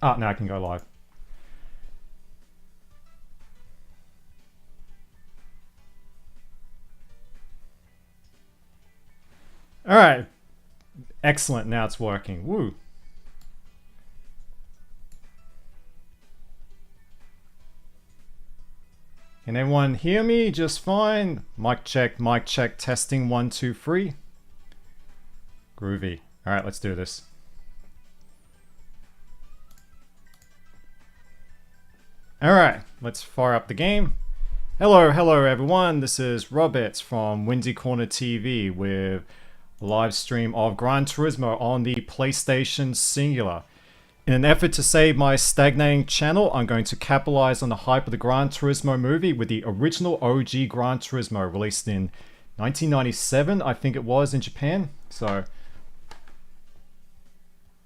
Oh, now I can go live. All right. Excellent. Now it's working. Woo. Can everyone hear me just fine? Mic check, testing one, two, three. Groovy. All right, let's do this. All right, let's fire up the game. Hello everyone. This is Roberts from Windy Corner TV with a live stream of Gran Turismo on the PlayStation Singular. In an effort to save my stagnating channel, I'm going to capitalize on the hype of the Gran Turismo movie with the original OG Gran Turismo released in 1997, I think it was, in Japan.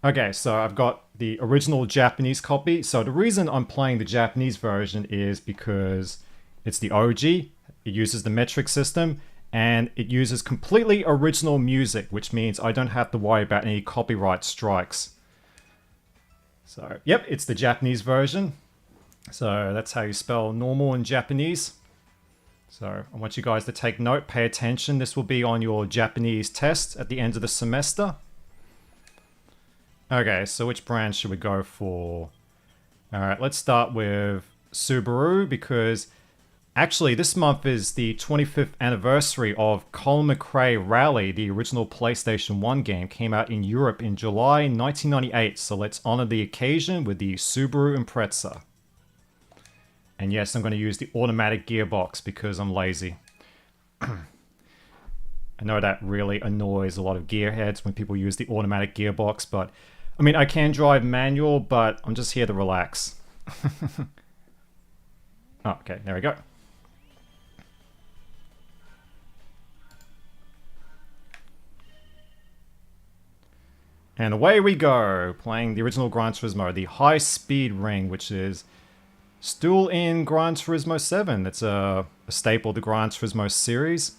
Okay, so I've got the original Japanese copy. So the reason I'm playing the Japanese version is because it's the OG, it uses the metric system, and it uses completely original music, which means I don't have to worry about any copyright strikes. So, yep, it's the Japanese version. So that's how you spell normal in Japanese. So I want you guys to take note, pay attention. This will be on your Japanese test at the end of the semester. Okay, so which brand should we go for? Alright, let's start with Subaru because actually this month is the 25th anniversary of Colin McRae Rally, the original PlayStation 1 game, came out in Europe in July 1998. So let's honor the occasion with the Subaru Impreza. And yes, I'm going to use the automatic gearbox because I'm lazy. I know that really annoys a lot of gearheads when people use the automatic gearbox, but I mean, I can drive manual, but I'm just here to relax. Oh, okay, there we go. And away we go, playing the original Gran Turismo, the High Speed Ring, which is still in Gran Turismo 7. It's a staple of the Gran Turismo series.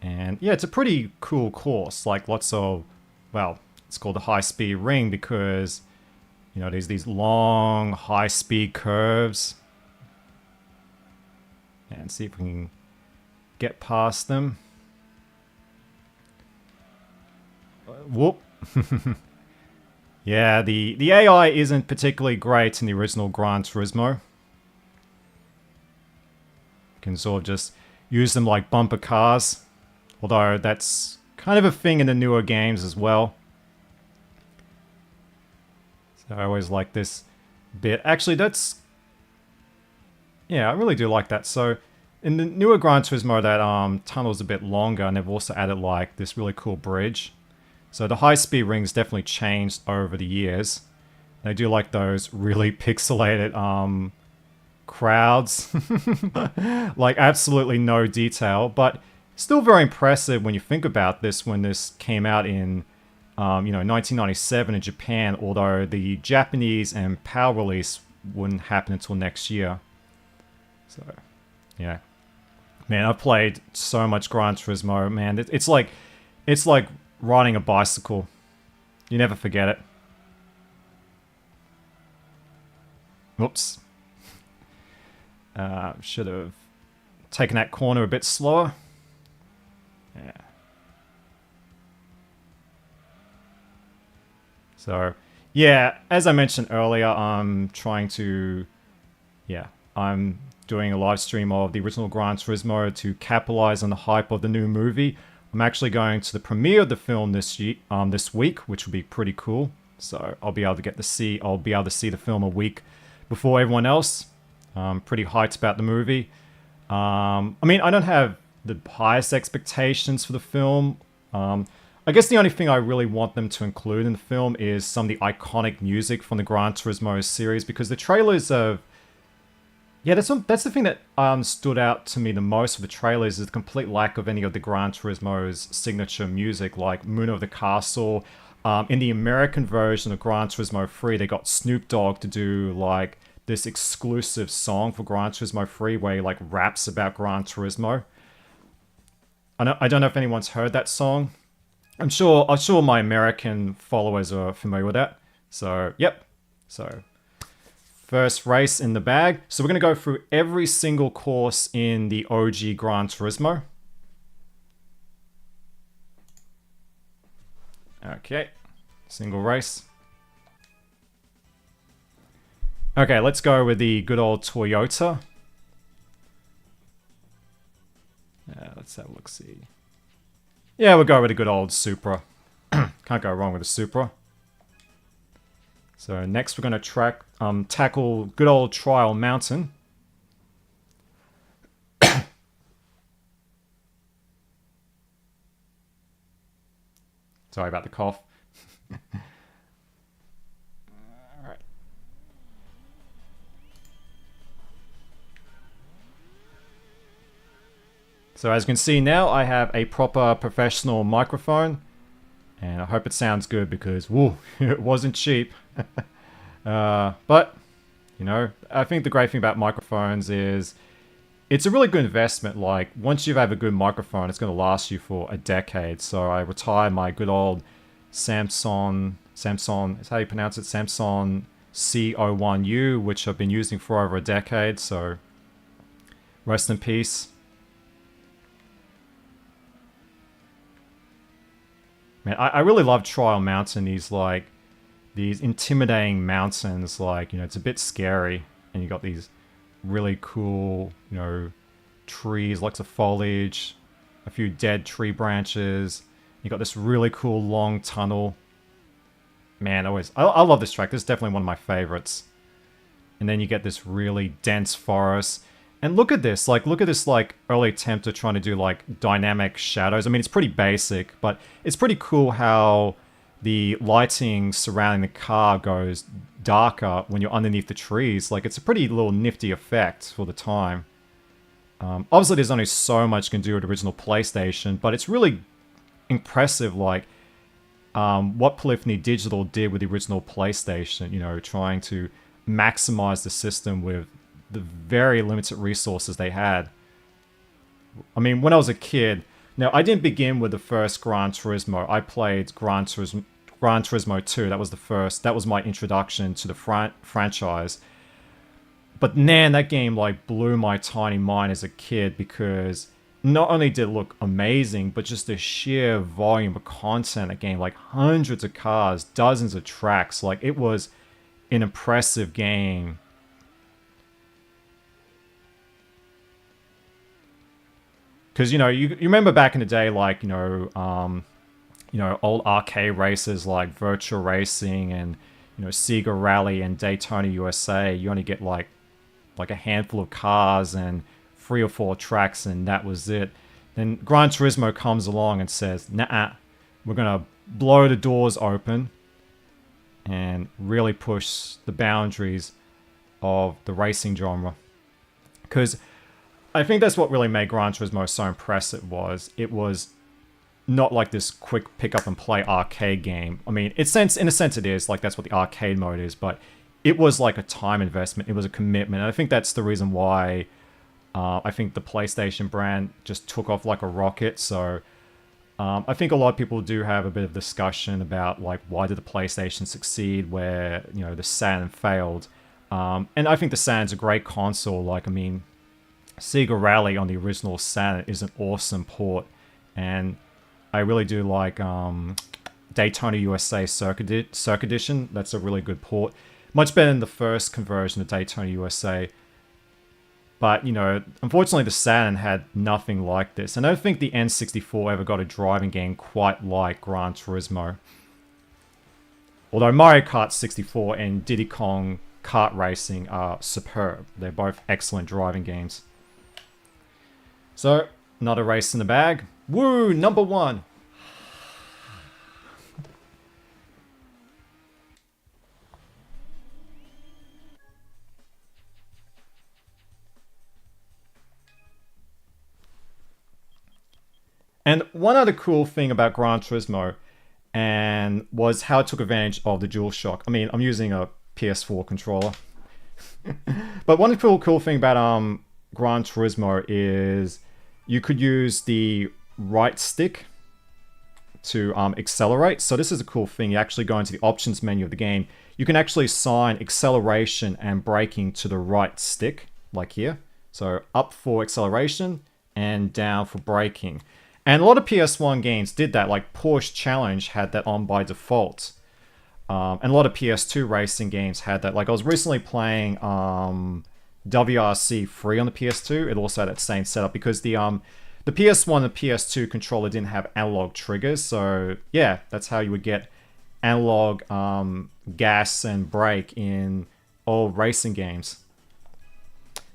And yeah, it's a pretty cool course, like lots of, well, it's called the High Speed Ring because, you know, there's these long, high-speed curves. And see if we can get past them. Whoop. Yeah, the AI isn't particularly great in the original Gran Turismo. You can sort of just use them like bumper cars. Although that's kind of a thing in the newer games as well. So I always like this bit. Actually, that's... yeah, I really do like that. So in the newer Gran Turismo, that tunnel's a bit longer, and they've also added like this really cool bridge. So the high-speed ring's definitely changed over the years. They do like those really pixelated crowds. Like absolutely no detail, but still very impressive when you think about this when this came out in 1997 in Japan, although the Japanese and PAL release wouldn't happen until next year. So, yeah. Man, I've played so much Gran Turismo, man. It's like riding a bicycle. You never forget it. Whoops. Should have taken that corner a bit slower. Yeah. So, yeah, as I mentioned earlier, I'm doing a live stream of the original Gran Turismo to capitalize on the hype of the new movie. I'm actually going to the premiere of the film this week, which will be pretty cool. So I'll be able to see the film a week before everyone else. I'm pretty hyped about the movie. I mean, I don't have the highest expectations for the film. I guess the only thing I really want them to include in the film is some of the iconic music from the Gran Turismo series, because the trailers of... yeah, that's the thing that stood out to me the most of the trailers, is the complete lack of any of the Gran Turismo's signature music, like Moon of the Castle. In the American version of Gran Turismo 3, they got Snoop Dogg to do like this exclusive song for Gran Turismo 3 where he like raps about Gran Turismo. I don't know if anyone's heard that song. I'm sure my American followers are familiar with that. So, yep. So, First race in the bag. So we're going to go through every single course in the OG Gran Turismo. Okay, single race. Okay, let's go with the good old Toyota. Let's have a look-see. Yeah, we'll go with a good old Supra. Can't go wrong with a Supra. So next we're going to tackle good old Trial Mountain. Sorry about the cough. Alright. So as you can see now, I have a proper professional microphone. And I hope it sounds good because, woo, it wasn't cheap. But, you know, I think the great thing about microphones is it's a really good investment. Like, once you have a good microphone, it's going to last you for a decade. So I retired my good old Samsung, is how you pronounce it? Samsung C01U, which I've been using for over a decade. So rest in peace. Man, I really love Trial Mountain. These intimidating mountains, like, you know, it's a bit scary. And you got these really cool, you know, trees, lots of foliage, a few dead tree branches. You got this really cool long tunnel. Man, I love this track. This is definitely one of my favorites. And then you get this really dense forest. And look at this, like early attempt at trying to do like dynamic shadows. I mean, it's pretty basic, but it's pretty cool how the lighting surrounding the car goes darker when you're underneath the trees. Like, it's a pretty little nifty effect for the time. Obviously, there's only so much you can do with the original PlayStation, but it's really impressive, like, what Polyphony Digital did with the original PlayStation, you know, trying to maximize the system with the very limited resources they had. I mean, when I was a kid, now I didn't begin with the first Gran Turismo. I played Gran Turismo 2. That was the first. That was my introduction to the franchise. But man, that game like blew my tiny mind as a kid, because not only did it look amazing, but just the sheer volume of content again, like hundreds of cars, dozens of tracks. Like, it was an impressive game. Because, you know, you remember back in the day, like, you know, old arcade races like Virtual Racing and, you know, Sega Rally and Daytona USA. You only get like a handful of cars and 3 or 4 tracks, and that was it. Then Gran Turismo comes along and says, nah, we're going to blow the doors open and really push the boundaries of the racing genre. Because I think that's what really made Gran Turismo so impressive. It was not like this quick pick up and play arcade game. I mean, in a sense it is, like, that's what the arcade mode is, but it was like a time investment. It was a commitment. And I think that's the reason why I think the PlayStation brand just took off like a rocket. So I think a lot of people do have a bit of discussion about, like, why did the PlayStation succeed where, you know, the Saturn failed. And I think the Saturn's a great console. Like, I mean, Sega Rally on the original Saturn is an awesome port, and I really do like Daytona USA Circuit Edition. That's a really good port. Much better than the first conversion of Daytona USA. But, you know, unfortunately the Saturn had nothing like this. And I don't think the N64 ever got a driving game quite like Gran Turismo. Although Mario Kart 64 and Diddy Kong Kart Racing are superb. They're both excellent driving games. So, another race in the bag. Woo! Number 1! And one other cool thing about Gran Turismo was how it took advantage of the DualShock. I mean, I'm using a PS4 controller. But one cool thing about Gran Turismo is you could use the right stick to accelerate. So this is a cool thing. You actually go into the options menu of the game. you can actually assign acceleration and braking to the right stick, like here. So up for acceleration and down for braking. And a lot of PS1 games did that, like Porsche Challenge had that on by default. And a lot of PS2 racing games had that. Like I was recently playing WRC 3 on the PS2. It also had that same setup because the PS1 and PS2 controller didn't have analog triggers. So yeah, that's how you would get analog gas and brake in old racing games.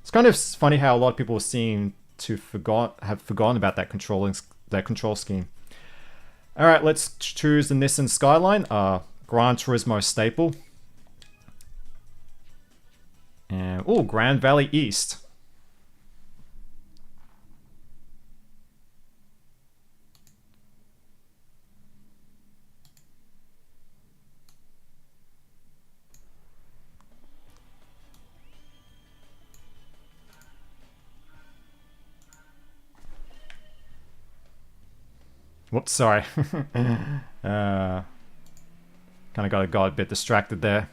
It's kind of funny how a lot of people seem to have forgotten about that control scheme. All right, let's choose the Nissan Skyline, Gran Turismo staple. And Grand Valley East. Whoops, sorry. Kind of got a bit distracted there.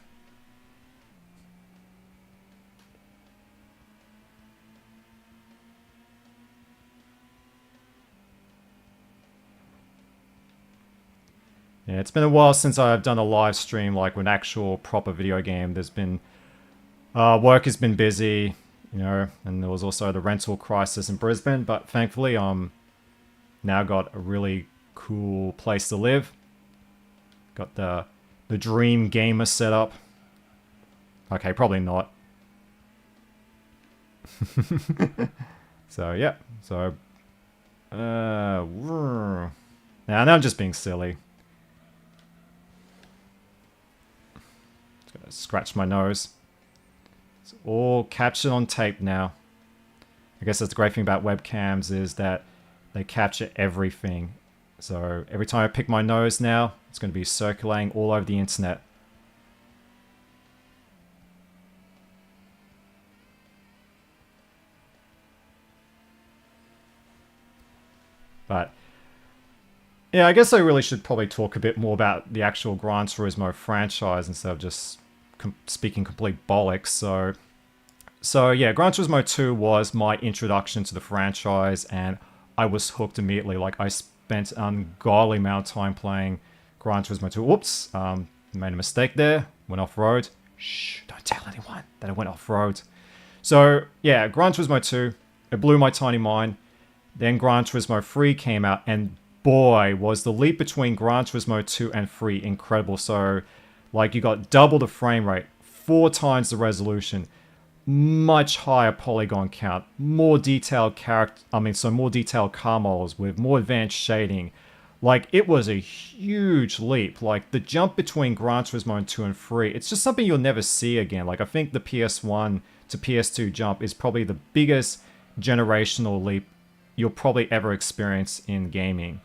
Yeah, it's been a while since I've done a live stream like with an actual proper video game. There's been work has been busy, you know, and there was also the rental crisis in Brisbane. But thankfully, now got a really cool place to live. Got the dream gamer setup. Okay, probably not. So yeah, so now I'm just being silly. Just gonna scratch my nose. It's all captured on tape now. I guess that's the great thing about webcams is that they capture everything. So every time I pick my nose now, it's going to be circulating all over the internet. But yeah, I guess I really should probably talk a bit more about the actual Gran Turismo franchise instead of just speaking complete bollocks. So yeah, Gran Turismo 2 was my introduction to the franchise, and I was hooked immediately. Like I spent an ungodly amount of time playing Gran Turismo 2. Whoops, made a mistake there. Went off road. Shh, don't tell anyone that I went off road. So yeah, Gran Turismo 2, it blew my tiny mind. Then Gran Turismo 3 came out, and boy, was the leap between Gran Turismo 2 and 3 incredible. So, like, you got double the frame rate, 4 times the resolution, much higher polygon count, more detailed more detailed car models with more advanced shading. Like, it was a huge leap. Like, the jump between Gran Turismo 2 and 3, it's just something you'll never see again. Like, I think the PS1 to PS2 jump is probably the biggest generational leap you'll probably ever experience in gaming.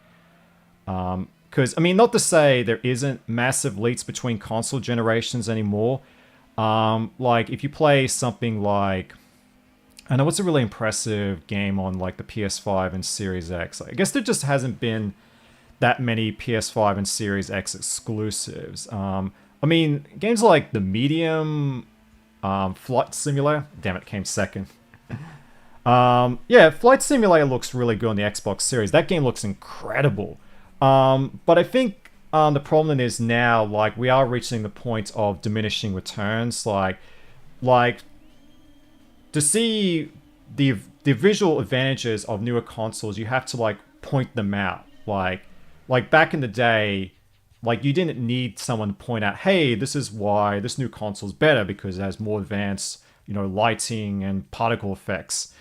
Because, I mean, not to say there isn't massive leaps between console generations anymore. Like, if you play something like... I know what's a really impressive game on, like, the PS5 and Series X. I guess there just hasn't been that many PS5 and Series X exclusives. I mean, games like The Medium, Flight Simulator... Damn it, came second. Yeah, Flight Simulator looks really good on the Xbox Series. That game looks incredible. But I think the problem is now, like, we are reaching the point of diminishing returns. Like to see the visual advantages of newer consoles, you have to like point them out. Like back in the day, like you didn't need someone to point out, hey, this is why this new console's better because it has more advanced, you know, lighting and particle effects.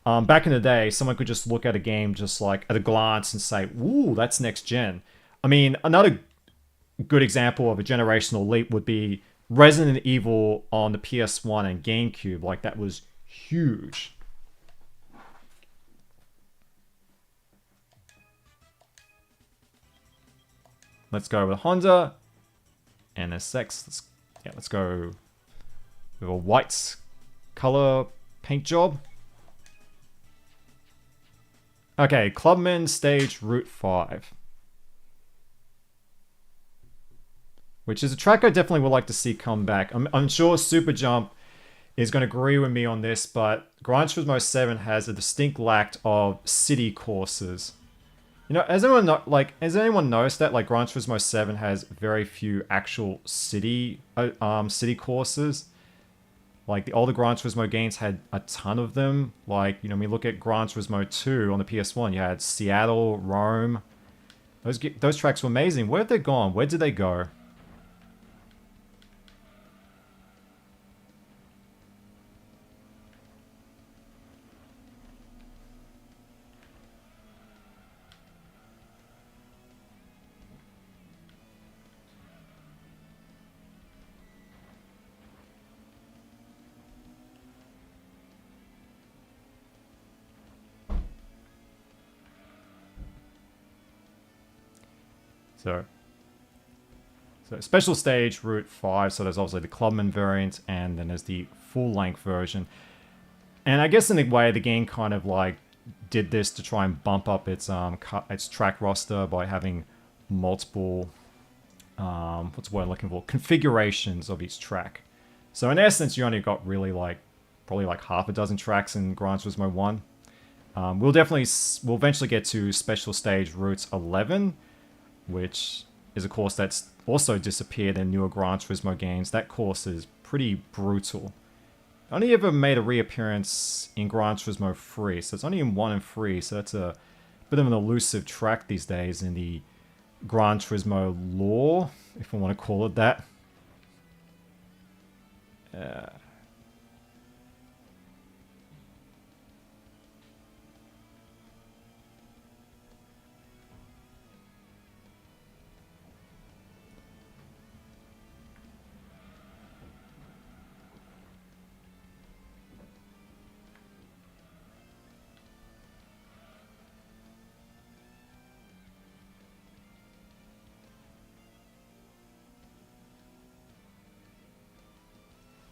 Back in the day, someone could just look at a game just like at a glance and say, ooh, that's next gen. I mean, another good example of a generational leap would be Resident Evil on the PS1 and GameCube. Like, that was huge. Let's go with Honda NSX. Let's go with a white color paint job. Okay, Clubman Stage Route 5. which is a track I definitely would like to see come back. I'm sure Super Jump is going to agree with me on this, but Gran Turismo 7 has a distinct lack of city courses. You know, has anyone noticed that like Gran Turismo 7 has very few actual city courses? Like the older Gran Turismo games had a ton of them. Like, you know, when we look at Gran Turismo 2 on the PS1, you had Seattle, Rome. Those tracks were amazing. Where have they gone? Where did they go? So, so special stage Route 5. So there's obviously the Clubman variant, and then there's the full length version. And I guess in a way, the game kind of like did this to try and bump up its track roster by having multiple what's the word I'm looking for, configurations of each track. So in essence, you only got really like probably like half a dozen tracks in Gran Turismo 1. We'll eventually get to special stage routes 11, which is a course that's also disappeared in newer Gran Turismo games. That course is pretty brutal. Only ever made a reappearance in Gran Turismo 3, so it's only in 1 and 3, so that's a bit of an elusive track these days in the Gran Turismo lore, if I want to call it that.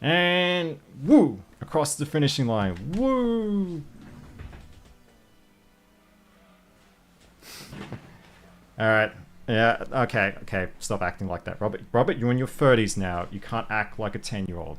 And woo! Across the finishing line. Woo! Alright. Yeah, okay. Stop acting like that. Robert, you're in your 30s now. You can't act like a 10-year-old.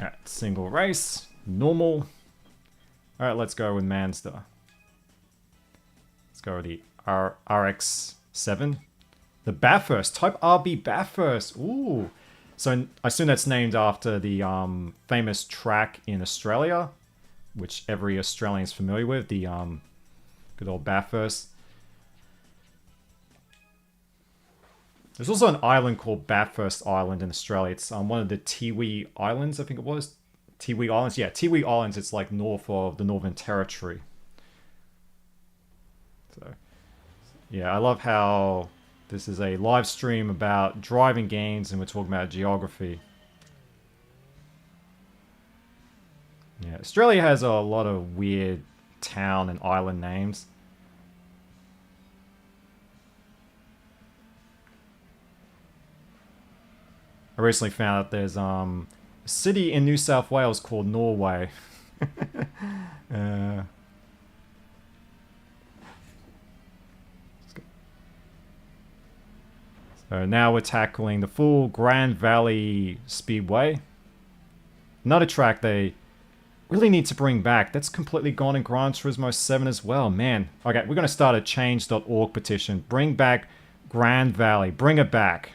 Alright, single race. Normal. Alright, let's go with Mazda. Let's go with the RX-7. The Bathurst. Type RB Bathurst. Ooh. So I assume that's named after the famous track in Australia, which every Australian is familiar with. The good old Bathurst. There's also an island called Bathurst Island in Australia. It's one of the Tiwi Islands, I think it was. Tiwi Islands? Yeah, Tiwi Islands. It's like north of the Northern Territory. So, yeah, I love how this is a live stream about driving games and we're talking about geography. Yeah, Australia has a lot of weird town and island names. I recently found out there's a city in New South Wales called Norway. So now we're tackling the full Grand Valley Speedway. Another track they really need to bring back. That's completely gone in Gran Turismo 7 as well, man. Okay, we're going to start a change.org petition. Bring back Grand Valley. Bring it back.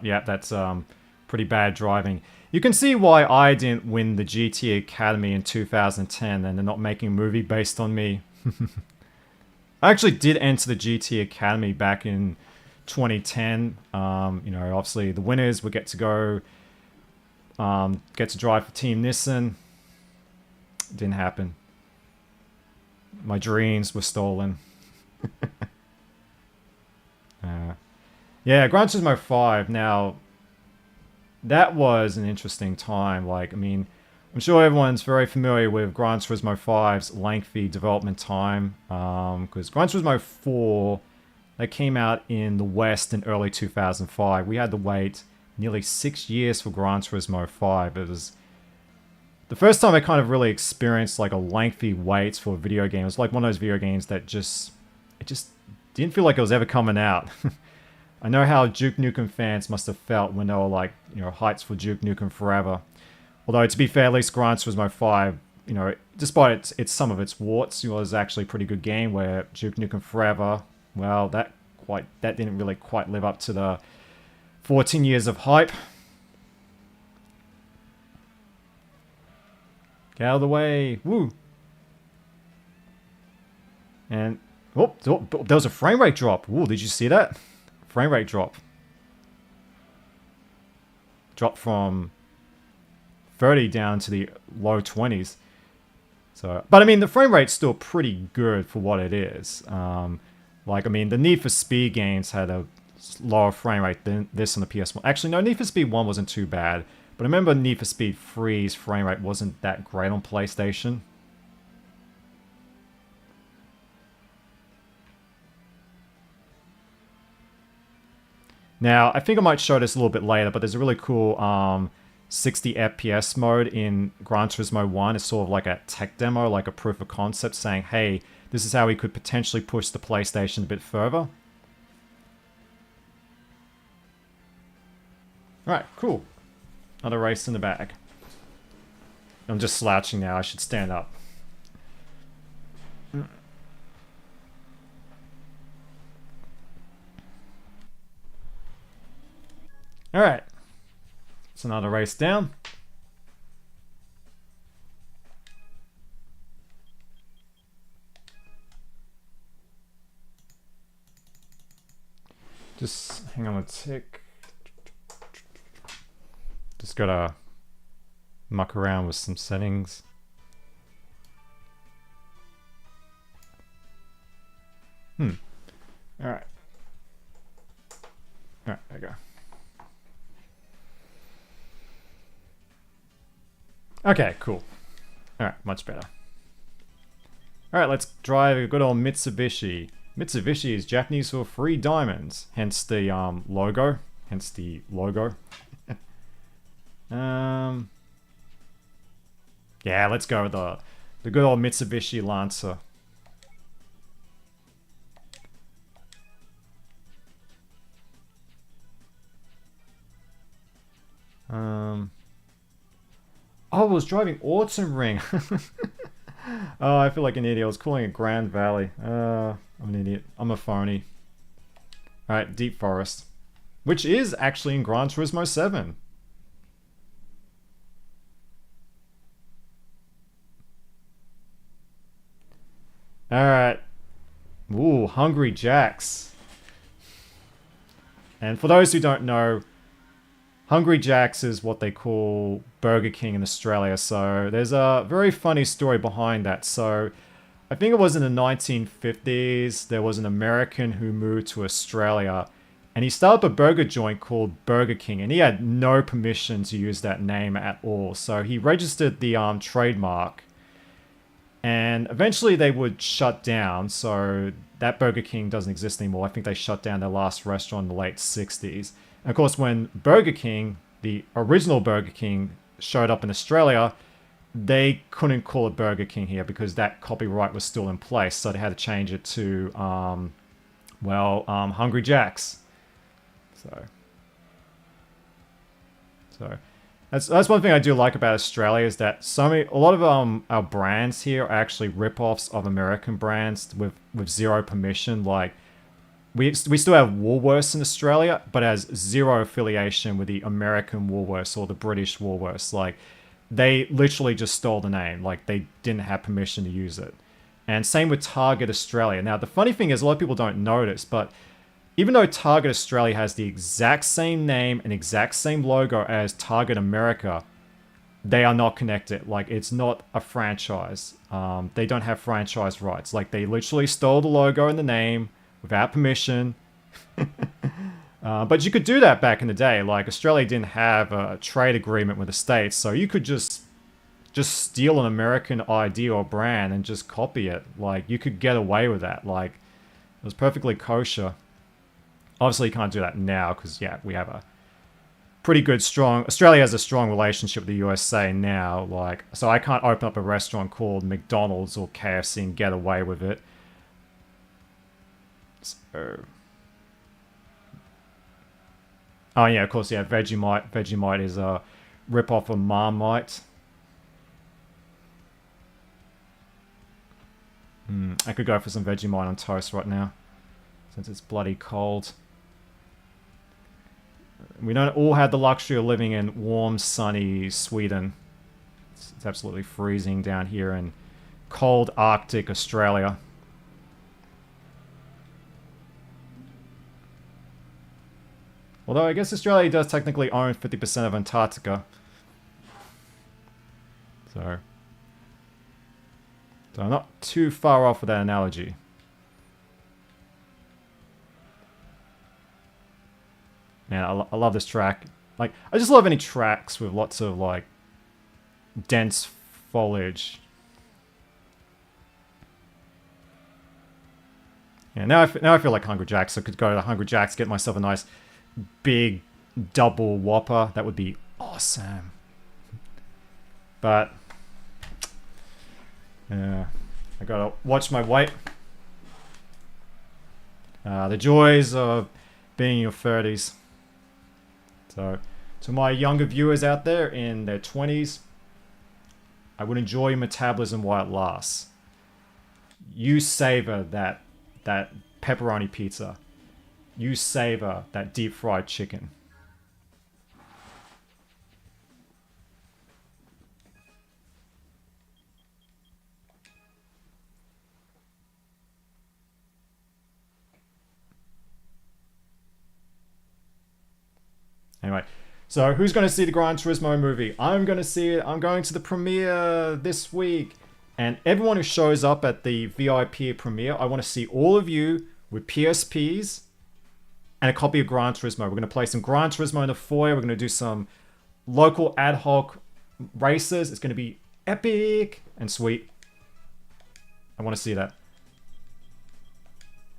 Yep, that's pretty bad driving. You can see why I didn't win the GT Academy in 2010 and they're not making a movie based on me. I actually did enter the GT Academy back in 2010. You know, obviously the winners would get to go, get to drive for Team Nissan. Didn't happen. My dreams were stolen. Yeah, Gran Turismo 5 now. that was an interesting time. Like, I mean, I'm sure everyone's very familiar with Gran Turismo 5's lengthy development time, because Gran Turismo 4, they came out in the West in early 2005. We had to wait nearly 6 years for Gran Turismo 5. It was the first time I kind of really experienced like a lengthy wait for a video game. It was like one of those video games that it just didn't feel like it was ever coming out. I know how Duke Nukem fans must have felt when they were like, hypes for Duke Nukem Forever. Although, to be fair, at least Gran Turismo 5, despite its some of its warts, it was actually a pretty good game. Where Duke Nukem Forever, well, that didn't really quite live up to the 14 years of hype. Get out of the way, woo! And there was a frame rate drop. Ooh, did you see that? Frame rate drop. Dropped from 30 down to the low 20s. So, but I mean, the frame rate's still pretty good for what it is. Like, I mean, the Need for Speed games had a lower frame rate than this on the PS1. Actually, no, Need for Speed 1 wasn't too bad. But I remember Need for Speed 3's frame rate wasn't that great on PlayStation. Now, I think I might show this a little bit later, but there's a really cool 60 FPS mode in Gran Turismo 1. It's sort of like a tech demo, like a proof of concept saying, hey, this is how we could potentially push the PlayStation a bit further. Alright, cool. Another race in the bag. I'm just slouching now, I should stand up. Alright. It's another race down. Just hang on a tick. Just gotta muck around with some settings. Alright. Alright, there we go. Okay, cool. Alright, much better. Alright, let's drive a good old Mitsubishi. Mitsubishi is Japanese for free diamonds, hence the logo. Yeah, let's go with the good old Mitsubishi Lancer. Oh, I was driving Autumn Ring. Oh, I feel like an idiot. I was calling it Grand Valley. I'm an idiot. I'm a phony. Alright, Deep Forest. Which is actually in Gran Turismo 7. Alright. Ooh, Hungry Jacks. And for those who don't know, Hungry Jack's is what they call Burger King in Australia. So there's a very funny story behind that. So I think it was in the 1950s, there was an American who moved to Australia and he started up a burger joint called Burger King, and he had no permission to use that name at all. So he registered the trademark, and eventually they would shut down. So that Burger King doesn't exist anymore. I think they shut down their last restaurant in the late 60s. And of course, when Burger King, the original Burger King, showed up in Australia, they couldn't call it Burger King here because that copyright was still in place. So they had to change it to, Hungry Jack's. So that's one thing I do like about Australia is that a lot of our brands here are actually rip-offs of American brands with zero permission. Like we still have Woolworths in Australia, but has zero affiliation with the American Woolworths or the British Woolworths. Like they literally just stole the name. Like they didn't have permission to use it. And same with Target Australia. Now the funny thing is a lot of people don't notice, but even though Target Australia has the exact same name and exact same logo as Target America, they are not connected. Like, it's not a franchise. They don't have franchise rights. Like, they literally stole the logo and the name without permission. But you could do that back in the day. Like Australia didn't have a trade agreement with the States, so you could just steal an American idea or brand and just copy it. Like you could get away with that. Like it was perfectly kosher. Obviously, you can't do that now because yeah, we have a pretty good, strong. Australia has a strong relationship with the USA now. Like so, I can't open up a restaurant called McDonald's or KFC and get away with it. So. Oh yeah, of course, yeah. Vegemite. Vegemite is a rip-off of Marmite. I could go for some Vegemite on toast right now, since it's bloody cold. We don't all have the luxury of living in warm, sunny Sweden. It's absolutely freezing down here in cold Arctic Australia. Although I guess Australia does technically own 50% of Antarctica. So I'm not too far off with that analogy. Man, I love this track. Like, I just love any tracks with lots of, like, dense foliage. Yeah, now I feel like Hungry Jack's. So I could go to Hungry Jack's, get myself a nice big double Whopper. That would be awesome. But yeah, I gotta watch my weight. The joys of being in your 30s. So, to my younger viewers out there in their 20s, I would enjoy your metabolism while it lasts. You savor that pepperoni pizza. You savor that deep fried chicken. Anyway, so who's going to see the Gran Turismo movie? I'm going to see it. I'm going to the premiere this week. And everyone who shows up at the VIP premiere, I want to see all of you with PSPs and a copy of Gran Turismo. We're going to play some Gran Turismo in the foyer. We're going to do some local ad hoc races. It's going to be epic and sweet. I want to see that.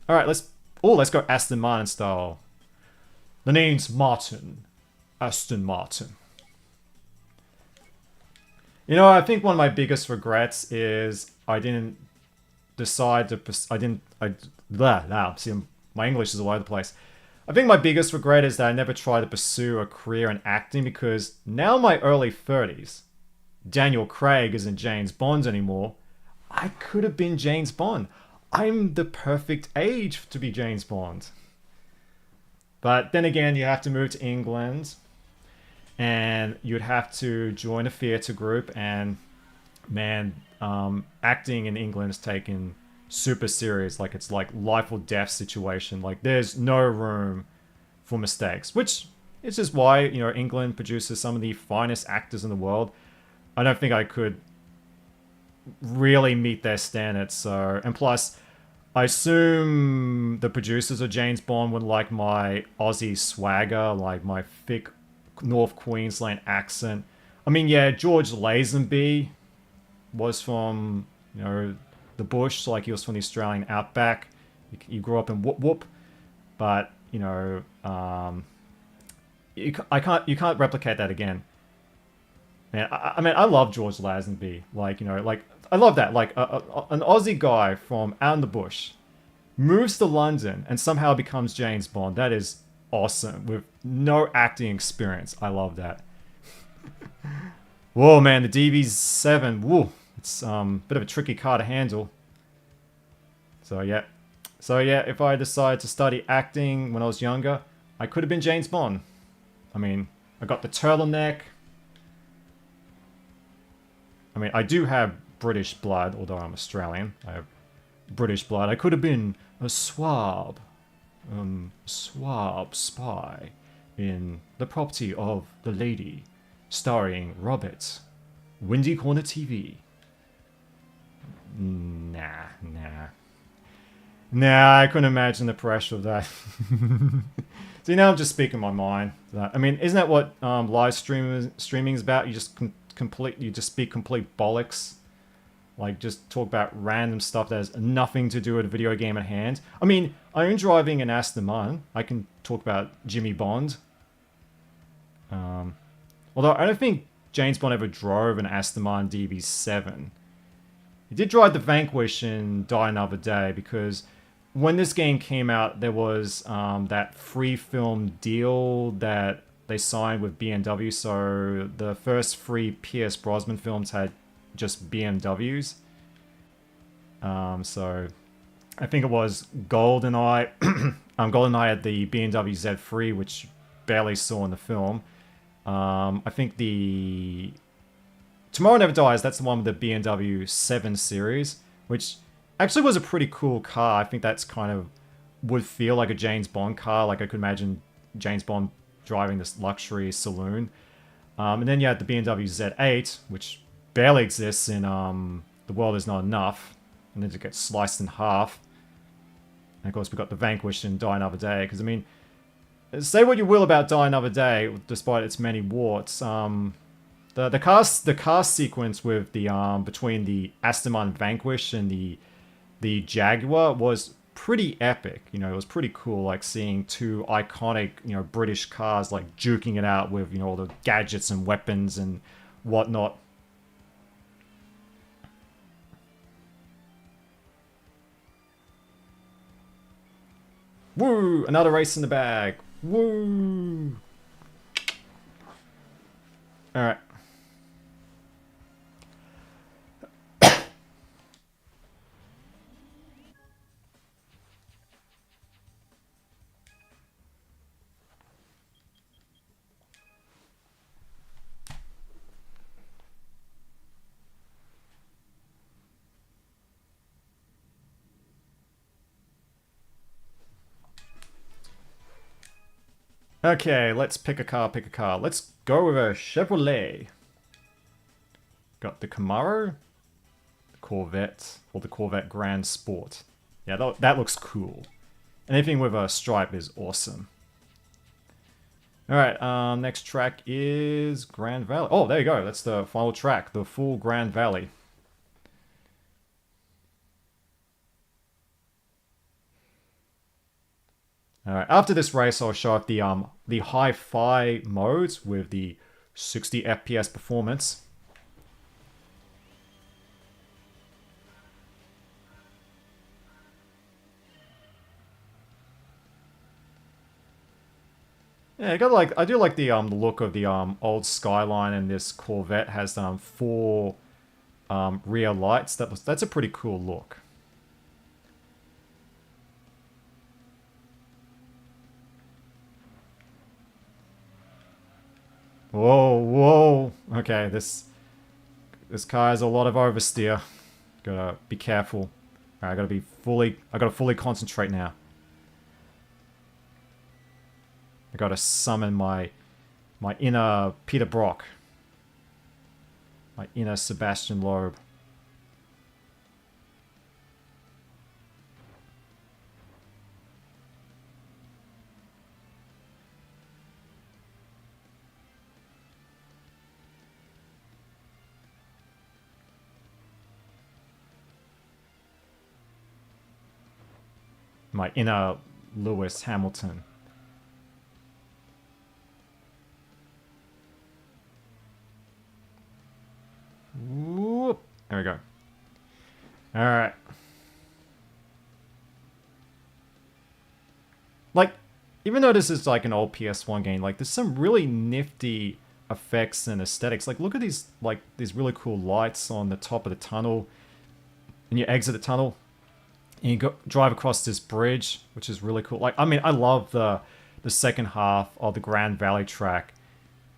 All right, let's go Aston Martin style. The name's Martin. Aston Martin. You know, I think one of my biggest regrets is I didn't decide to... See, my English is all over the place. I think my biggest regret is that I never tried to pursue a career in acting because now in my early 30s, Daniel Craig isn't James Bond anymore. I could have been James Bond. I'm the perfect age to be James Bond. But then again, you have to move to England and you'd have to join a theatre group, and man, acting in England is taken super serious. Like it's like life or death situation. Like there's no room for mistakes, which is just why, you know, England produces some of the finest actors in the world. I don't think I could really meet their standards. So, and plus, I assume the producers of James Bond would like my Aussie swagger, like my thick North Queensland accent. I mean, yeah, George Lazenby was from, you know, the bush, like he was from the Australian outback. You grew up in Whoop Whoop, but you know, you can't replicate that again. Man, I mean, I love George Lazenby. Like, you know, like I love that. Like an Aussie guy from out in the bush moves to London and somehow becomes James Bond. That is awesome with no acting experience. I love that. Whoa, man, the DB7. Whoa, it's a bit of a tricky car to handle. So yeah, if I decided to study acting when I was younger, I could have been James Bond. I mean, I got the turtleneck. I mean, I do have British blood, although I'm Australian. I have British blood. I could have been a swab spy in The Property of the Lady, starring Robert, Windy Corner TV. Nah, I couldn't imagine the pressure of that. See, now I'm just speaking my mind. I mean, isn't that what live streaming is about? You just you just speak complete bollocks. Like, just talk about random stuff that has nothing to do with a video game at hand. I mean, I own driving an Aston Martin. I can talk about Jimmy Bond. Although I don't think James Bond ever drove an Aston Martin DB7. He did drive the Vanquish in Die Another Day, because when this game came out, there was that free film deal that they signed with BMW. So the first three Pierce Brosnan films had just BMWs. So I think it was GoldenEye. GoldenEye had the BMW Z3, which barely saw in the film. I think the Tomorrow Never Dies, that's the one with the BMW 7 Series, which actually was a pretty cool car. I think that's kind of would feel like a James Bond car. Like, I could imagine James Bond driving this luxury saloon. And then you had the BMW Z8, which barely exists in The World Is Not Enough, and then it gets sliced in half. And of course, we got the Vanquish and Die Another Day. Because I mean, say what you will about Die Another Day, despite its many warts. The car sequence with the between the Aston Martin Vanquish and the Jaguar was pretty epic. You know, it was pretty cool, like seeing two iconic, you know, British cars like duking it out with, you know, all the gadgets and weapons and whatnot. Woo! Another race in the bag. Woo! Alright. Okay, let's pick a car, Let's go with a Chevrolet. Got the Camaro, the Corvette, or the Corvette Grand Sport. Yeah, that looks cool. Anything with a stripe is awesome. Alright, next track is Grand Valley. Oh, there you go. That's the final track, the full Grand Valley. Alright, after this race, I'll show off the hi-fi modes with the 60 FPS performance. Yeah, I do like the look of the old Skyline, and this Corvette has four rear lights. That's a pretty cool look. Whoa, whoa. Okay, this car has a lot of oversteer. Gotta be careful. Alright, I gotta fully concentrate now. I gotta summon my inner Peter Brock. My inner Sebastian Loeb. My inner Lewis Hamilton. Whoop. There we go. Alright. Like, even though this is like an old PS1 game, like, there's some really nifty effects and aesthetics. Like, look at these really cool lights on the top of the tunnel. And you exit the tunnel, and you drive across this bridge, which is really cool. Like, I mean, I love the second half of the Grand Valley track.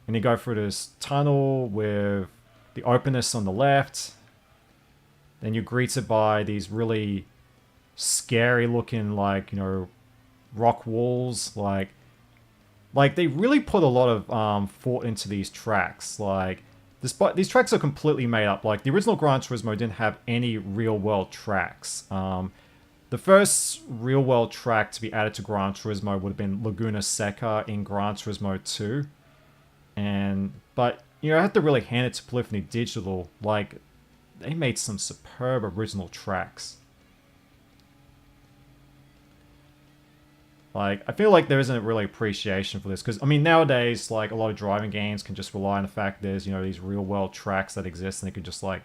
And you go through this tunnel with the openness on the left. Then you're greeted by these really scary looking, like, you know, rock walls. Like they really put a lot of thought into these tracks. Like, despite these tracks are completely made up. Like, the original Gran Turismo didn't have any real world tracks. The first real-world track to be added to Gran Turismo would have been Laguna Seca in Gran Turismo 2. But, you know, I have to really hand it to Polyphony Digital. Like, they made some superb original tracks. Like, I feel like there isn't really appreciation for this. Because, I mean, nowadays, like, a lot of driving games can just rely on the fact there's, you know, these real-world tracks that exist. And they could just, like,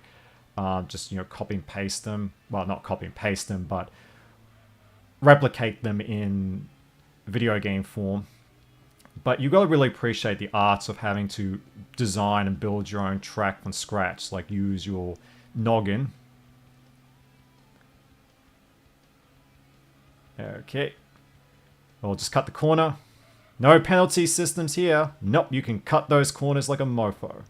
you know, copy and paste them. Well, not copy and paste them, but replicate them in video game form. But you got to really appreciate the arts of having to design and build your own track from scratch. Like, use your noggin. Okay. We'll just cut the corner. No penalty systems here. Nope, you can cut those corners like a mofo.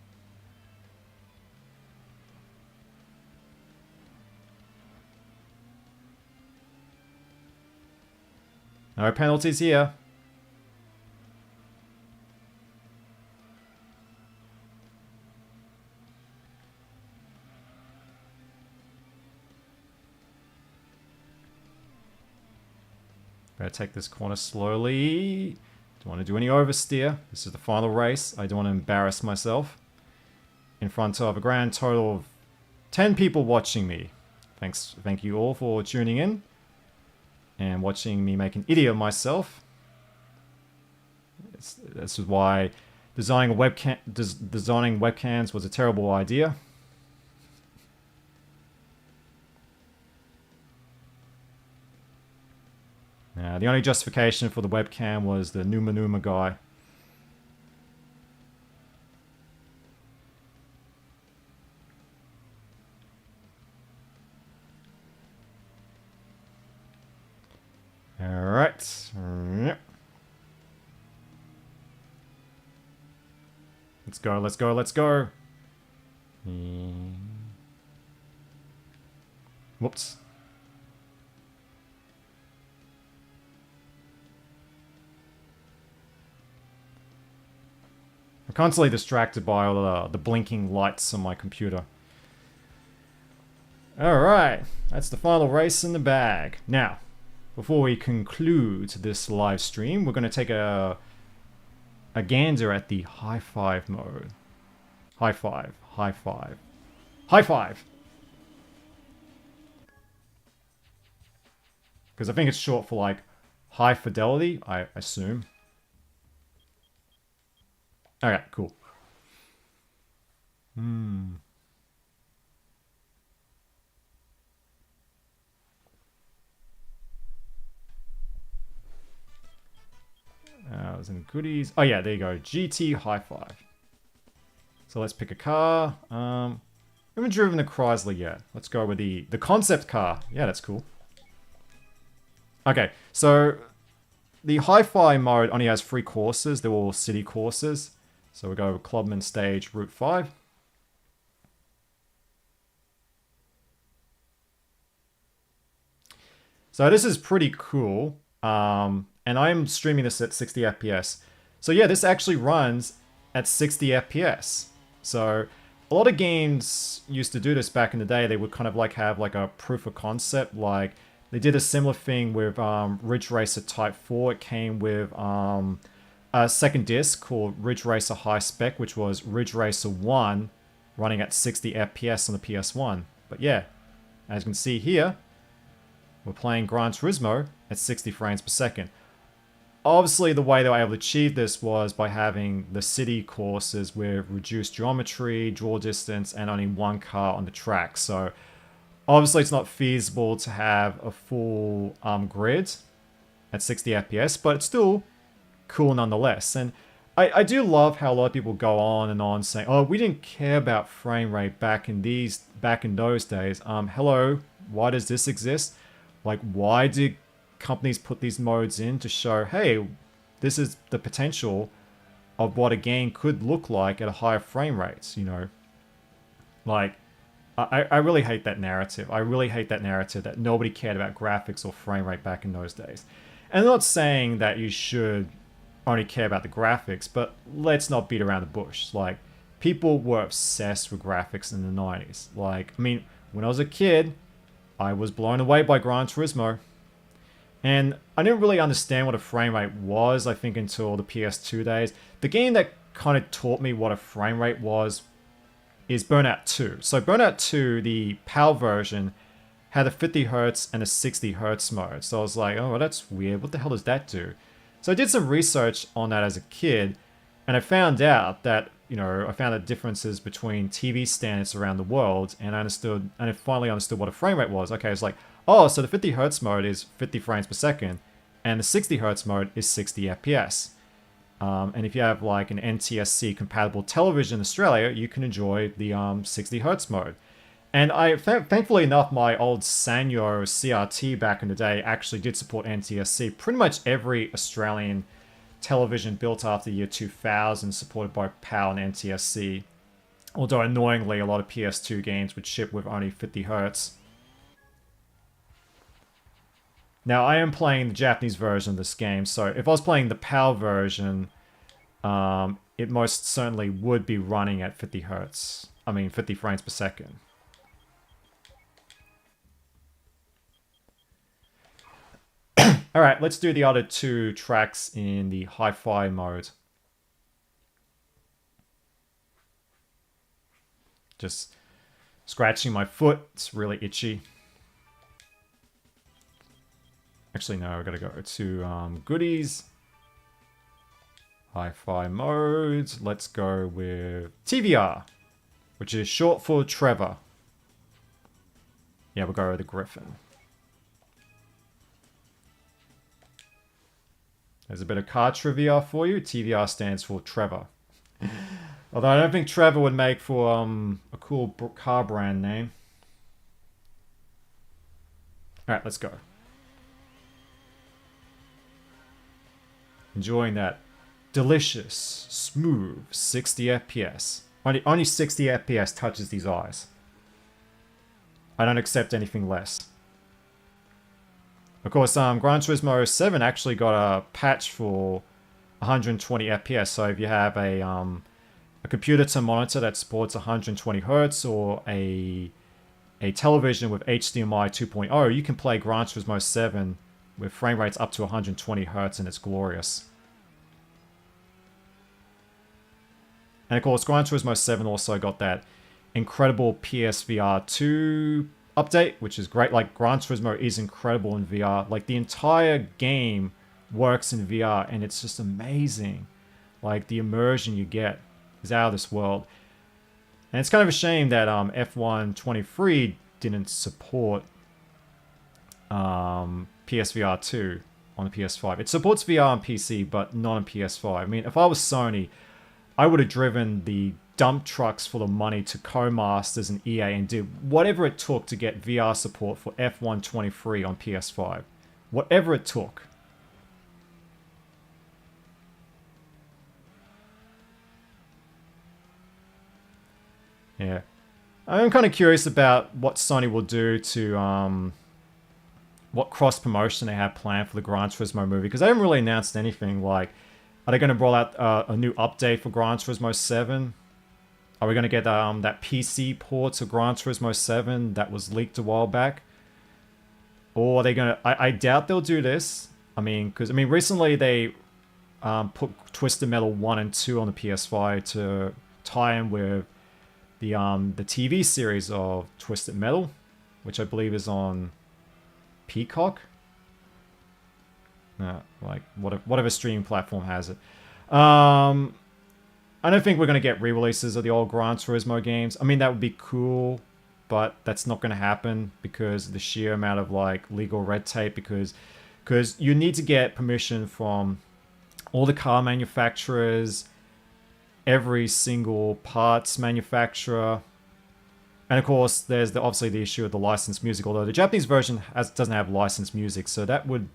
No penalties here. Better take this corner slowly. Don't want to do any oversteer. This is the final race. I don't want to embarrass myself in front of a grand total of 10 people watching me. Thank you all for tuning in and watching me make an idiot of myself. This is why designing webcams was a terrible idea. The only justification for the webcam was the Numa Numa guy. Alright. Let's go, let's go, let's go. Whoops. I'm constantly distracted by all the blinking lights on my computer. Alright, that's the final race in the bag. Now, before we conclude this live stream, we're going to take a gander at the high five mode. High five, high five, high five! Because I think it's short for like high fidelity, I assume. Okay, cool. There's any goodies. Oh yeah, there you go. GT High Five. So let's pick a car. I haven't driven the Chrysler yet. Let's go with the concept car. Yeah, that's cool. Okay, so the Hi-Fi mode only has 3 courses. They're all city courses. So we go with Clubman Stage Route 5. So this is pretty cool. And I'm streaming this at 60 FPS. So yeah, this actually runs at 60 FPS. So a lot of games used to do this back in the day. They would kind of like have like a proof of concept. Like they did a similar thing with Ridge Racer Type 4. It came with a second disc called Ridge Racer High Spec, which was Ridge Racer 1 running at 60 FPS on the PS1. But yeah, as you can see here, we're playing Gran Turismo at 60 frames per second. Obviously, the way they were able to achieve this was by having the city courses with reduced geometry, draw distance, and only one car on the track. So obviously, it's not feasible to have a full grid at 60 FPS, but it's still cool nonetheless. And I do love how a lot of people go on and on saying, "Oh, we didn't care about frame rate back in those days." Hello, why does this exist? Like, why did companies put these modes in to show, hey, this is the potential of what a game could look like at a higher frame rate, you know? Like, I really hate that narrative. I really hate that narrative that nobody cared about graphics or frame rate back in those days. And I'm not saying that you should only care about the graphics, but let's not beat around the bush. Like, people were obsessed with graphics in the 90s. Like, I mean, when I was a kid, I was blown away by Gran Turismo. And I didn't really understand what a frame rate was, I think, until the PS2 days. The game that kind of taught me what a frame rate was is Burnout 2. So Burnout 2, the PAL version, had a 50 hertz and a 60 hertz mode. So I was like, oh, well, that's weird. What the hell does that do? So I did some research on that as a kid, and I found out that, I found the differences between TV standards around the world, and I finally understood what a frame rate was. Okay, it's like, oh, so the 50 hertz mode is 50 frames per second, and the 60 hertz mode is 60 FPS. And if you have like an NTSC compatible television in Australia, you can enjoy the 60 hertz mode. And thankfully enough, my old Sanyo CRT back in the day actually did support NTSC. Pretty much every Australian television built after the year 2000 supported by PAL and NTSC. Although annoyingly, a lot of PS2 games would ship with only 50 hertz. Now, I am playing the Japanese version of this game, so if I was playing the PAL version, it most certainly would be running at 50 hertz. 50 frames per second. Alright, let's do the other two tracks in the hi-fi mode. Just scratching my foot, it's really itchy. Actually, no, we're gonna go to goodies. Hi-fi mode. Let's go with TVR, which is short for Trevor. Yeah, we'll go with the Griffin. There's a bit of car trivia for you. TVR stands for Trevor. Although I don't think Trevor would make for a cool car brand name. Alright, let's go. Enjoying that delicious, smooth 60 FPS. Only 60 FPS touches these eyes. I don't accept anything less. Of course, Gran Turismo 7 actually got a patch for 120 FPS. So if you have a computer to monitor that supports 120 Hz or a television with HDMI 2.0, you can play Gran Turismo 7 with frame rates up to 120 Hz, and it's glorious. And of course, Gran Turismo 7 also got that incredible PSVR 2 update, which is great. Like, Gran Turismo is incredible in VR. Like, the entire game works in VR, and it's just amazing. Like, the immersion you get is out of this world. And it's kind of a shame that F1 23 didn't support PSVR 2 on the PS5. It supports VR on PC, but not on PS5. I mean, if I was Sony, I would have driven the dump trucks full of money to Co-Masters and EA and did whatever it took to get VR support for F1 23 on PS5. Whatever it took. Yeah. I'm kind of curious about what Sony will do to, what cross-promotion they have planned for the Gran Turismo movie, because they haven't really announced anything. Like, are they going to roll out a new update for Gran Turismo 7? Are we going to get that PC port of Gran Turismo 7 that was leaked a while back? Or are they going to... I doubt they'll do this. Because recently they put Twisted Metal 1 and 2 on the PS5 to tie in with the TV series of Twisted Metal, which I believe is on Peacock. Like whatever streaming platform has it. I don't think we're going to get re-releases of the old Gran Turismo games. I mean, that would be cool, but that's not going to happen because of the sheer amount of like legal red tape, because you need to get permission from all the car manufacturers, every single parts manufacturer, and of course there's obviously the issue of the licensed music, although the Japanese version doesn't have licensed music, so that would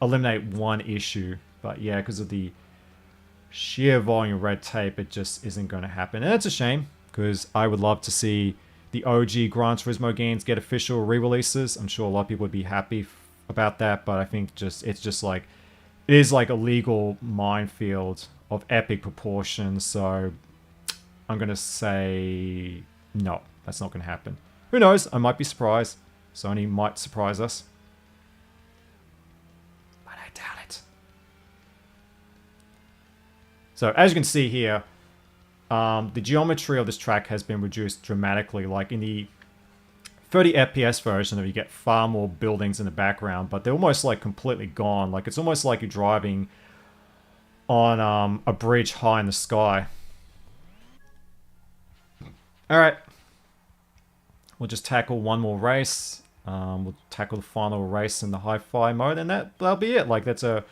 eliminate one issue. But yeah, because of the sheer volume of red tape, it just isn't going to happen. And it's a shame, because I would love to see the OG Gran Turismo games get official re-releases. I'm sure a lot of people would be happy about that, but I think it is like a legal minefield of epic proportions, so I'm going to say no, that's not going to happen. Who knows? I might be surprised. Sony might surprise us. So as you can see here, the geometry of this track has been reduced dramatically. Like in the 30 FPS version of it, you get far more buildings in the background, but they're almost like completely gone. Like it's almost like you're driving on a bridge high in the sky. Alright. We'll just tackle one more race. We'll tackle the final race in the hi-fi mode, and that'll be it. Like, that's a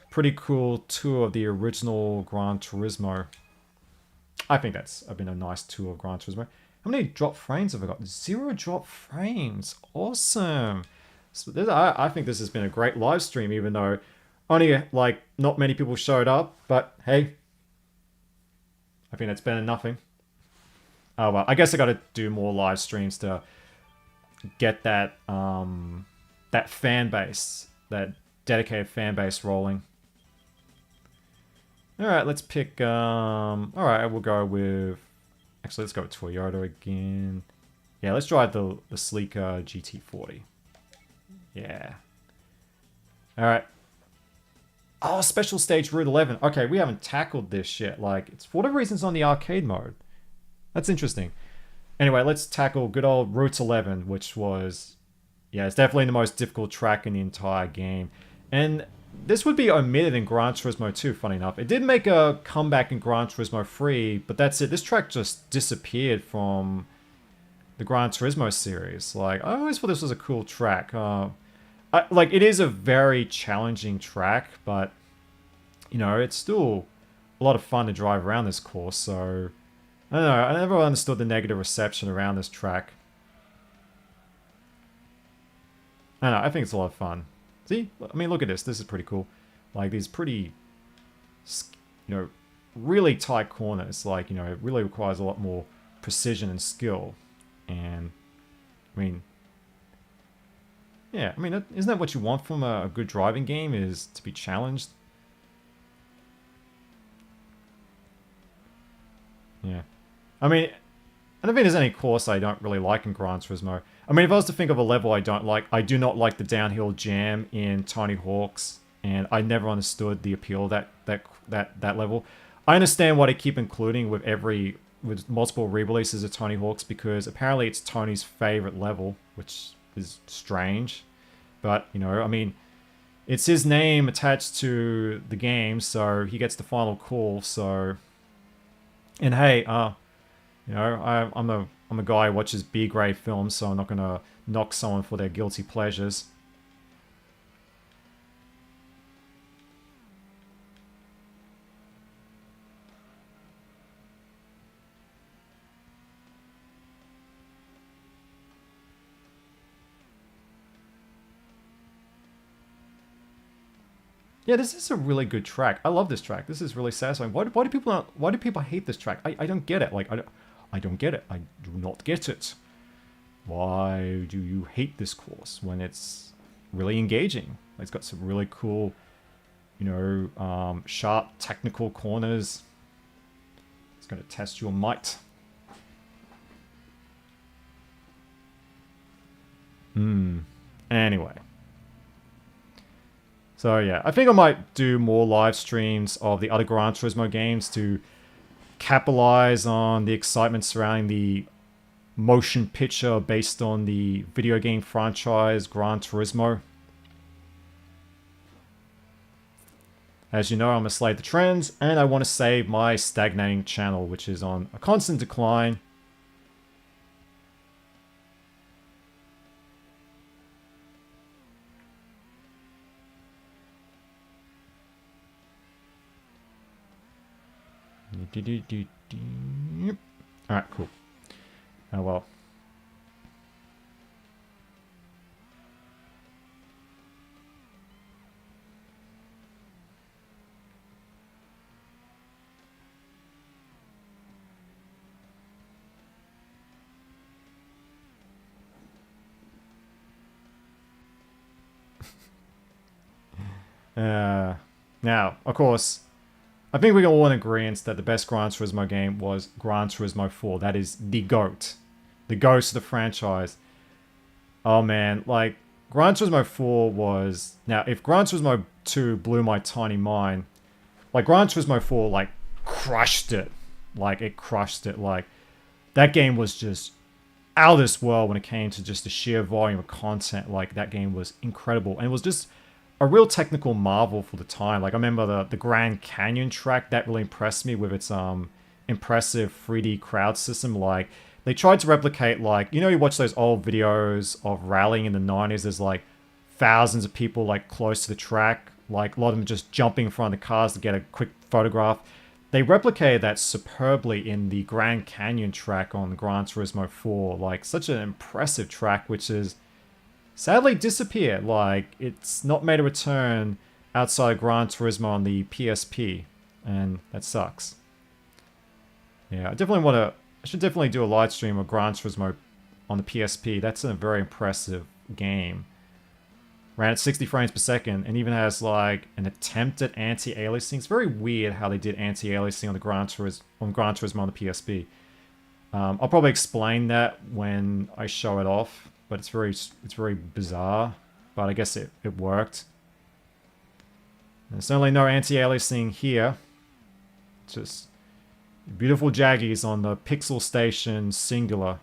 pretty cool tour of the original Gran Turismo. I think that's been a nice tour of Gran Turismo. How many drop frames have I got? 0 drop frames. Awesome. So I think this has been a great live stream, even though only, like, not many people showed up. But, hey, I think that's better than nothing. Oh, well, I guess I got to do more live streams to get that that fan base, that dedicated fan base rolling. All right, let's pick. All right, we'll go with. Actually, let's go with Toyota again. Yeah, let's drive the sleeker GT40. Yeah. All right. Oh, special stage Route 11. Okay, we haven't tackled this yet. Like, it's for whatever reason it's on the arcade mode. That's interesting. Anyway, let's tackle good old Route 11, which was, yeah, it's definitely the most difficult track in the entire game. And this would be omitted in Gran Turismo 2, funny enough. It did make a comeback in Gran Turismo 3, but that's it. This track just disappeared from the Gran Turismo series. Like, I always thought this was a cool track. Like, it is a very challenging track, but, you know, it's still a lot of fun to drive around this course, so I don't know, I never understood the negative reception around this track. I don't know, I think it's a lot of fun. See? I mean, look at this. This is pretty cool. Like, these pretty, you know, really tight corners. Like, you know, it really requires a lot more precision and skill. And, I mean, yeah, I mean, isn't that what you want from a good driving game, is to be challenged? Yeah. I mean, I don't think there's any course I don't really like in Gran Turismo. I mean, if I was to think of a level I don't like, I do not like the downhill jam in Tony Hawk's, and I never understood the appeal of that level. I understand why they keep including with multiple re-releases of Tony Hawk's, because apparently it's Tony's favorite level, which is strange. But, you know, I mean, it's his name attached to the game, so he gets the final call, so. And hey, you know, I'm a guy who watches B-grade films, so I'm not gonna knock someone for their guilty pleasures. Yeah, this is a really good track. I love this track. This is really satisfying. Why do people hate this track? I don't get it. Like, I don't get it. I do not get it. Why do you hate this course when it's really engaging? It's got some really cool, you know, sharp technical corners. It's going to test your might. Anyway. So yeah, I think I might do more live streams of the other Gran Turismo games to capitalize on the excitement surrounding the motion picture based on the video game franchise Gran Turismo. As you know, I'm a slave to trends, and I want to save my stagnating channel, which is on a constant decline. Alright, cool. Oh well. Now, of course, I think we can all in agreement that the best Gran Turismo game was Gran Turismo 4. That is the GOAT. The GOAT of the franchise. Oh man, like, Gran Turismo 4 was... Now, if Gran Turismo 2 blew my tiny mind, like, Gran Turismo 4, like, crushed it. Like, it crushed it. Like, that game was just out of this world when it came to just the sheer volume of content. Like, that game was incredible. And it was just a real technical marvel for the time. Like, I remember the Grand Canyon track, that really impressed me with its impressive 3D crowd system. Like, they tried to replicate, like, you know, you watch those old videos of rallying in the 90s, there's like thousands of people like close to the track, like a lot of them just jumping in front of the cars to get a quick photograph. They replicated that superbly in the Grand Canyon track on Gran Turismo 4. Like, such an impressive track, which is sadly disappeared. Like, it's not made a return outside Gran Turismo on the PSP, and that sucks. Yeah, I should definitely do a live stream of Gran Turismo on the PSP. That's a very impressive game. Ran at 60 frames per second, and even has like an attempt at anti-aliasing. It's very weird how they did anti-aliasing on the Gran Turismo on the PSP. I'll probably explain that when I show it off, but it's very bizarre. But I guess it worked. There's certainly no anti-aliasing here. Just beautiful jaggies on the Pixel Station Singular.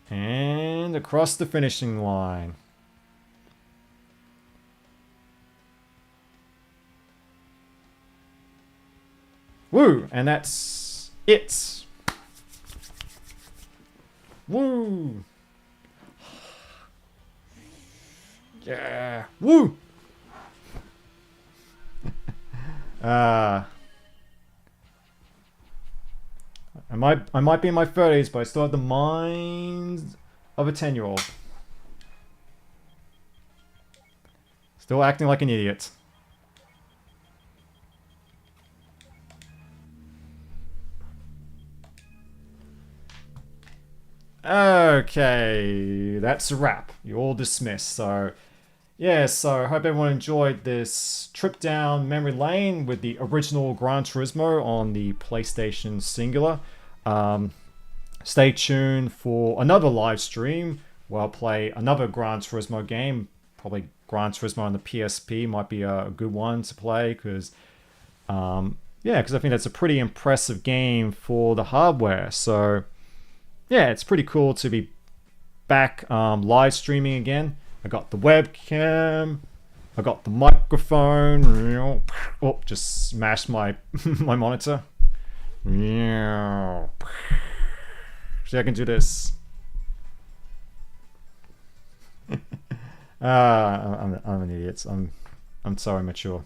And across the finishing line. Woo! And that's it. Woo! Yeah! Woo! I might be in my 30s, but I still have the mind of a 10-year-old. Still acting like an idiot. Okay, that's a wrap. You're all dismissed. So, yeah, so I hope everyone enjoyed this trip down memory lane with the original Gran Turismo on the PlayStation Singular. Stay tuned for another live stream where I'll play another Gran Turismo game. Probably Gran Turismo on the PSP might be a good one to play because, yeah, because I think that's a pretty impressive game for the hardware. So, yeah, it's pretty cool to be back live streaming again. I got the webcam, I got the microphone. Oh, just smashed my my monitor. See, I can do this. I'm an idiot. I'm so immature.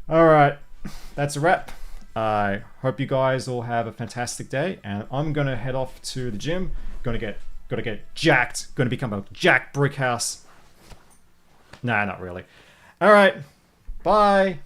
All right, that's a wrap. I hope you guys all have a fantastic day, and I'm gonna head off to the gym. Gotta get jacked. Gonna become a jack brickhouse. Nah, not really. All right, bye.